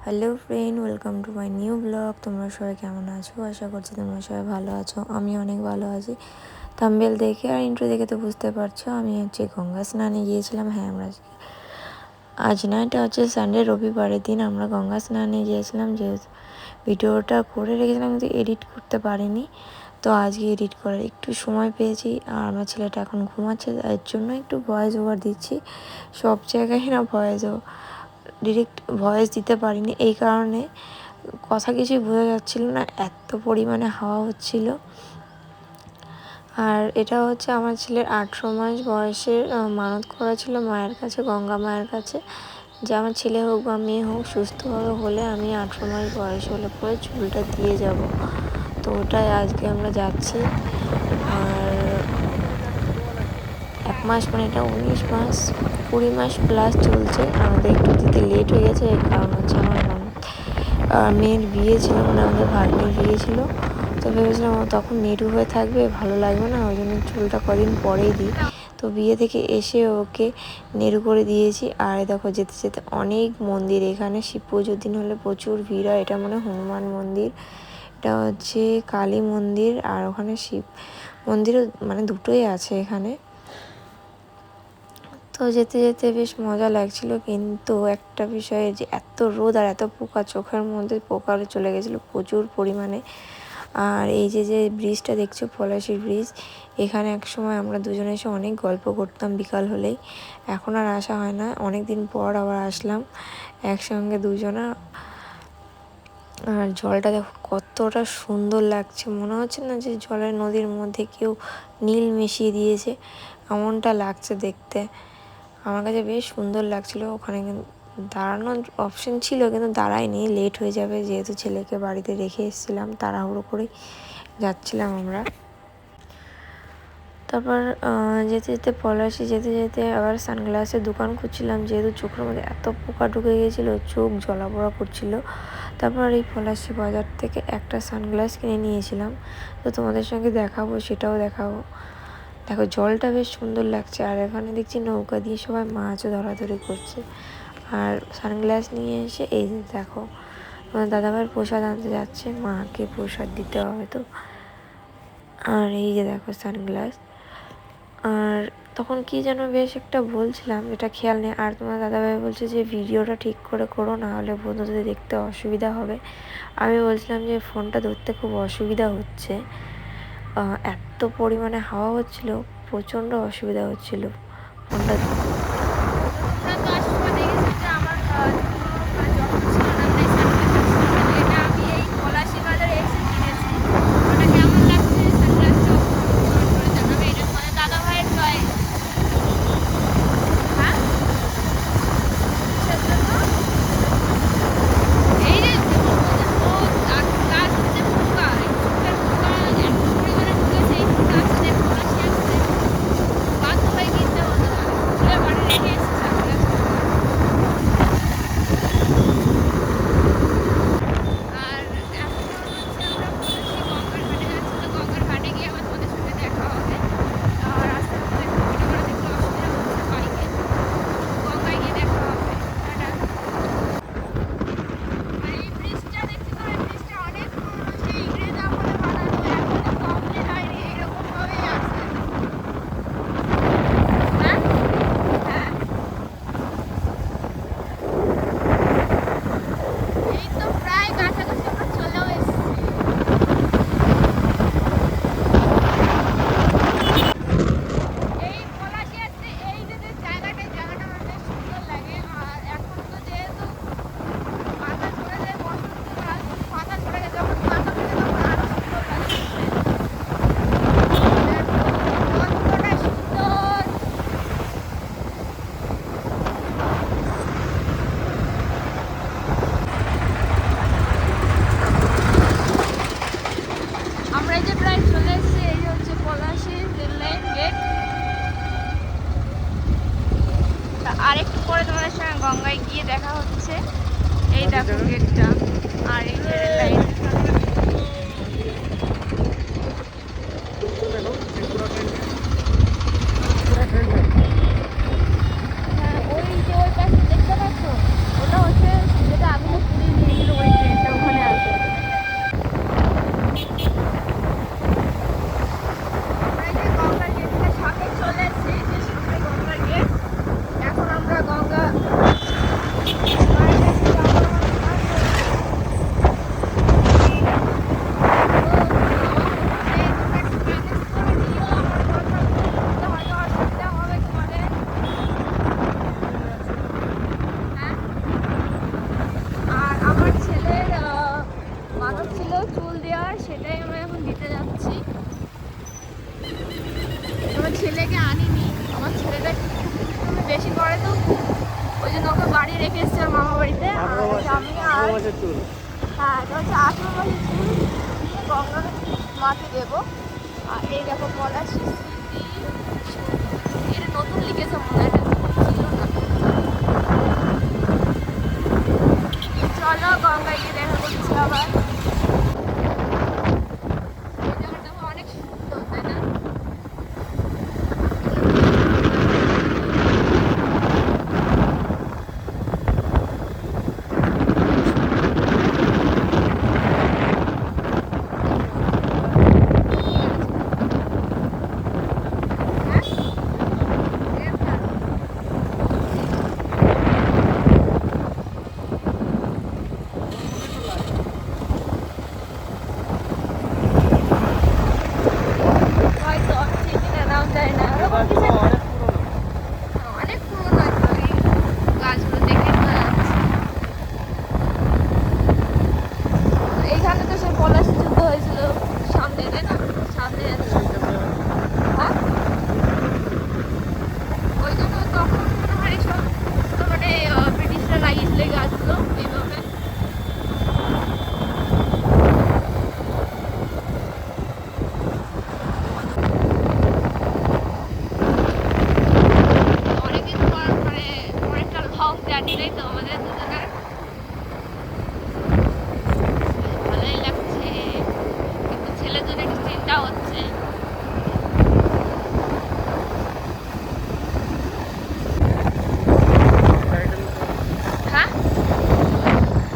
Hello friend, welcome to my new blog. তোমরা সবাই কেমন আছো? আশা করছি তোমরা সবাই ভালো আছো। আমি অনেক ভালো আছি। থাম্বনেল দেখে আর ইন্ট্রো দেখে তো বুঝতে পারছো আমি গঙ্গা স্নানে গিয়েছিলাম। হ্যাঁ, আমরা আজ না, এটা হচ্ছে সানডে, রবিবারের দিন আমরা গঙ্গা স্নানে গিয়েছিলাম। যেহেতু ভিডিওটা করে রেখেছিলাম কিন্তু এডিট করতে পারিনি, তো আজকে এডিট করার একটু সময় পেয়েছি। আর আমার ছেলেটা এখন ঘুমাচ্ছে, এর জন্য একটু ভয়েস ওভার দিচ্ছি। সব জায়গায় না ডিরেক্ট ভয়েস দিতে পারিনি, এই কারণে কথা কিছুই বোঝা যাচ্ছিল না, এত পরিমাণে হাওয়া হচ্ছিল। আর এটা হচ্ছে আমার ছেলের 18 মাস বয়সের মানত করা ছিল মায়ের কাছে, গঙ্গা মায়ের কাছে, যে আমার ছেলে হোক বা মেয়ে হোক সুস্থভাবে হলে আমি 18 মাস বয়স হলে পরে চুলটা দিয়ে যাব। তো ওটাই আজকে আমরা যাচ্ছি। আর 1 মাস মানে এটা 19 মাস 20 মাস প্লাস চলছে। আমাদের একটু দিতে লেট হয়ে গেছে, এর কারণ হচ্ছে আমার মেয়ের বিয়ে ছিল, মানে আমাদের ভাগ্নির বিয়ে ছিল। তো ভেবেছিলাম তখন নেটু হয়ে থাকবে, ভালো লাগবে না, ওই জন্য চুলটা কদিন পরেই দিই। তো বিয়ে থেকে এসে ওকে নেড়ু করে দিয়েছি। আর দেখো যেতে যেতে অনেক মন্দির, এখানে শিব পুজোর দিন হলে প্রচুর ভিড় হয়। এটা মনে হনুমান মন্দির, এটা হচ্ছে কালী মন্দির, আর ওখানে শিব মন্দিরও, মানে দুটোই আছে এখানে। তো যেতে যেতে বেশ মজা লাগছিল, কিন্তু একটা বিষয়ে যে এত রোদ আর এত পোকা, চোখের মধ্যে পোকা চলে গেছিলো প্রচুর পরিমাণে। আর এই যে ব্রিজটা দেখছো, পলাশির ব্রিজ, এখানে এক সময় আমরা দুজনে এসে অনেক গল্প করতাম বিকাল হলেই। এখন আর আসা হয় না, অনেক দিন পর আবার আসলাম একসঙ্গে দুজনা। আর জলটা দেখো কতটা সুন্দর লাগছে, মনে হচ্ছে না যে জলের নদীর মধ্যে কেউ নীল মিশিয়ে দিয়েছে, এমনটা লাগছে দেখতে। আমার কাছে বেশ সুন্দর লাগছিল। ওখানে দাঁড়ানোর অপশন ছিল কিন্তু দাঁড়াইনি, লেট হয়ে যাবে যেহেতু ছেলেকে বাড়িতে রেখে এসেছিলাম, তাড়াহুড়ো করে যাচ্ছিলাম আমরা। তারপর যেতে যেতে পলাশি যেতে যেতে আবার সানগ্লাসের দোকান খুঁজছিলাম, যেহেতু চোখের মধ্যে এত পোকা ঢুকে গিয়েছিলো, চোখ জ্বলাপোড়া করছিল। তারপর এই পলাশি বাজার থেকে একটা সানগ্লাস কিনে নিয়েছিলাম, তো তোমাদের সঙ্গে দেখাবো, সেটাও দেখাবো। দেখো জলটা বেশ সুন্দর লাগছে, আর এখানে দেখছি নৌকা দিয়ে সবাই মাছও ধরাধরি করছে। আর সানগ্লাস নিয়ে এসে এই যে দেখো তোমার দাদাভাইয়ের প্রসাদ আনতে যাচ্ছে, মাকে প্রসাদ দিতে হবে তো। আর এই যে দেখো সানগ্লাস। আর তখন কি যেন বেশ একটা বলছিলাম, যেটা খেয়াল নেই। আর তোমার দাদাভাই বলছে যে ভিডিওটা ঠিক করে করো, না হলে বন্ধুদের দেখতে অসুবিধা হবে। আমি বলছিলাম যে ফোনটা ধরতে খুব অসুবিধা হচ্ছে, এত পরিমাণে হাওয়া হচ্ছিল, প্রচণ্ড অসুবিধা হচ্ছিল ফোনটা। আরেকটু পরে তোমাদের সঙ্গে গঙ্গায় গিয়ে দেখা হচ্ছে। এই দেখো গেটটা, আর এই যে রেল লাইন। হ্যাঁ, ওই যে ওই পাশে দেখতে পাচ্ছ, ওটা হচ্ছে যেটা আগুনে পুড়িয়ে যেহেতু ওই জন্য ওকে বাড়ি রেখে এসেছে ওর মামা বাড়িতে। আমি আর হ্যাঁ এটা হচ্ছে 18 মাসের চুল দিয়ে গঙ্গার মাকে দেবো। আর এই দেখো পলাশি স্মৃতি, এটা নতুন লিখেছে মনে হয়, ছিল না। চলো গঙ্গায় গিয়ে দেখা করছি আবার। এই জায়গাটা অনেক সুন্দর, তাই না? হয়তো আমি ঠিক না নাম জানি না, ওরকম কিছু একটা। অনেক পুরোনো একটা, এই গাছগুলো দেখে বোঝা যাচ্ছে। এইখানে তো সে পলাশি যুদ্ধ হয়েছিল সামনে, তাই না? সামনে হ্যাঁ, ওই জন্য তখন মনে হয় সব মানে ব্রিটিশরা লাগিয়েছিল এই গাছগুলো এইভাবে। অনেকদিন পর মানে অনেকটা লং জার্নি, তাই তো আমাদের দুজনের। ভালোই লাগছে, কিন্তু ছেলের জন্য একটু চিন্তা হচ্ছে। হ্যাঁ,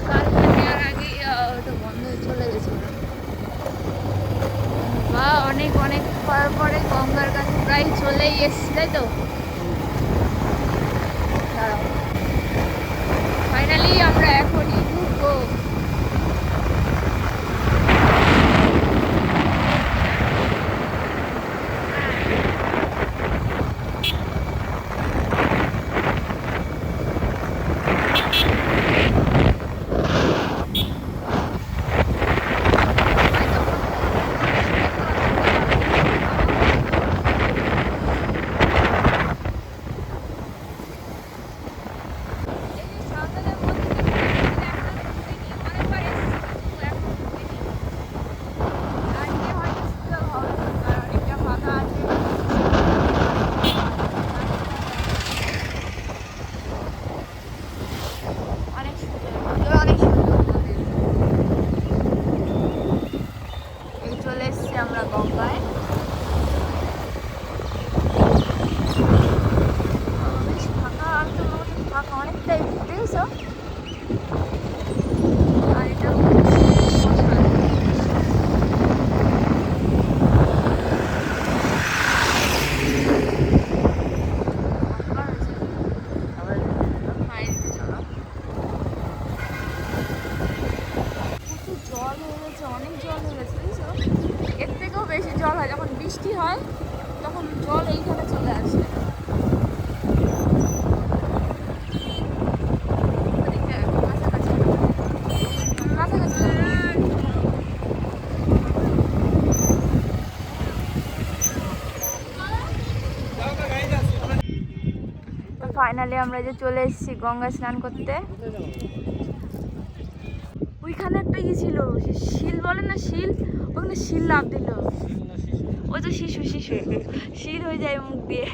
গাড়িটা নেওয়ার আগেই ওটা বন্ধ হয়ে চলে গেছিল। বা অনেক অনেক পরে গঙ্গার কাছে প্রায় চলেই এসছি, তাই তো? দাঁড়াও, ফাইনালি আমরা এখনই ঢুকবো। অনেক সুন্দর, অনেক সুন্দর মন্দির। এই চলে এসছি আমরা গঙ্গায়। বেশ ফাঁকা, আমি তো মোটামুটি ফাঁকা অনেকটাই, দেখেছো? আর এটা হচ্ছে শ্মশান। প্রচুর জল হয়ে গেছে, অনেক জল হয়ে গেছে, বুঝছো? এর থেকেও বেশি জল হয় যখন বৃষ্টি হয়, তখন জল এইখানে চলে আসে। ওদিকে কাছাকাছি কাছাকাছি। ফাইনালি আমরা যে চলে এসেছি গঙ্গা স্নান করতে। ওইখানে একটা ই ছিল, শিল বলে না, শিল, ওখানে শিল লাফ দিল। ওই তো শিশু শিশু শিল হয়ে যায় মুখ দিয়ে।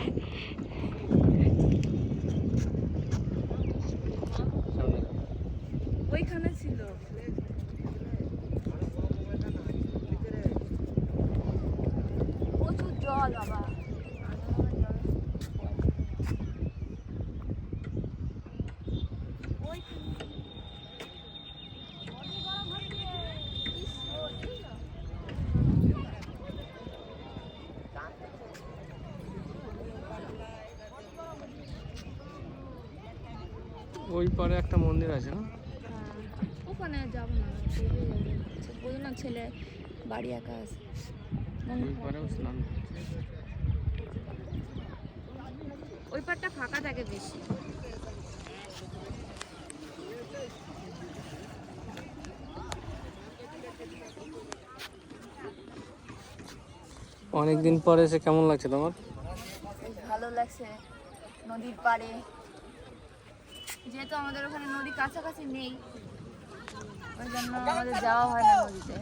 ওইখানে ছিল প্রচুর জল বাবা। ওই পারে একটা মন্দির আছে না? ওখানে যাবো না, বলুন না ছেলে বাড়ি একা আছে। ওই পারেও স্নান ওই পারটা ফাঁকা থাকে বেশি। অনেকদিন পরে এসে কেমন লাগছে তোমার? বেশ ভালো লাগছে, নদীর পাড়ে যেহেতু আমাদের ওখানে নদী কাছাকাছি নেই, ওই জন্য আমাদের যাওয়া হয় না নদীতে।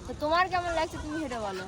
তো তোমার কেমন লাগছে তুমি হেঁটে বলো।